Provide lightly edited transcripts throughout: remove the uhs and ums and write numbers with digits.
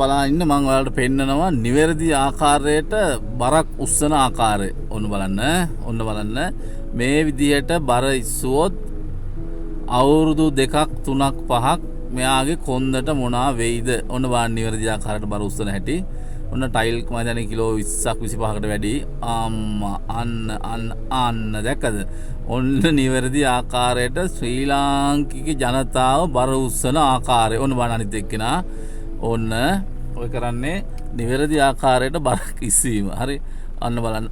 බලන්න ඉන්න මම ඔයාලට පෙන්නනවා නිවැරදි ආකාරයට බරක් උස්සන ආකාරය. ඔන්න බලන්න මේ විදිහට බර ඉස්සුවොත් අවුරුදු 2ක් 3ක් 5ක් මෙයාගේ කොන්දට මොනවා වෙයිද? ඔන්න බලන්න නිවැරදි ආකාරයට බර උස්සන හැටි. ඔන්න ටයිල් මම දැන් කිලෝ 20ක් 25කට වැඩි. අන්න දැක්කද? ඔන්න නිවැරදි ආකාරයට ශ්‍රී ලාංකික ජනතාව බර උස්සන ආකාරය. ඔන්න බලන්න අනිත් එක්කෙනා ඔන්න ඔය කරන්නේ නිවැරදි ආකාරයට බරක් ඉස්සීම. හරි. අන්න බලන්න.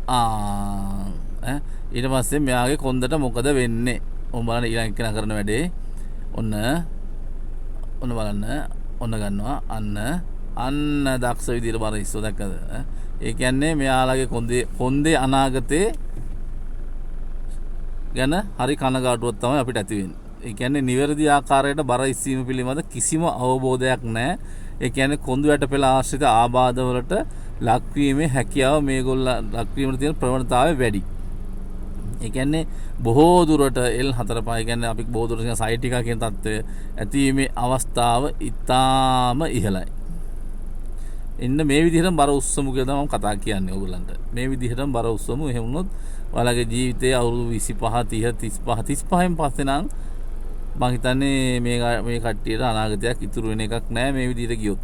ඊට පස්සේ මෙයාගේ කොන්දට මොකද වෙන්නේ? ඔන්න බලන්න ඊළඟ කෙනා කරන වැඩේ. ඔන්න බලන්න. ඔන්න ගන්නවා. අන්න දක්ෂ විදියට බර ඉස්සෝ දැක්කද? ඒ කියන්නේ මෙයාලගේ කොන්දේ අනාගතේ ගැන හරි කනගාටුවක් තමයි අපිට ඇති වෙන්නේ. ඒ කියන්නේ නිවැරදි ආකාරයට බර ඉස්සීම පිළිබඳ කිසිම අවබෝධයක් නැහැ. ඒ කියන්නේ කොඳු යට පෙළ ආශ්‍රිත ආබාධ වලට ලක්වීමේ හැකියාව මේගොල්ලන් ලක්වීමට තියෙන ප්‍රවණතාවය වැඩි. ඒ කියන්නේ බොහෝ දුරට L4 පහ කියන්නේ අපි බොහෝ දුරට සයිටිකා කියන තත්ත්වය ඇතිවීමේ අවස්ථාව ඉතාම ඉහළයි. එන්න මේ විදිහටම බර උස්සමු කියලා මම කතා කියන්නේ ඔයගොල්ලන්ට. මේ විදිහටම බර උස්සමු. එහෙම වුණොත් ඔයාලගේ ජීවිතයේ අවුරුදු 25 30 35න් පස්සේ නම් මං හිතන්නේ මේ කට්ටියට අනාගතයක් ඉතුරු වෙන එකක් නෑ මේ විදිහට ගියොත්.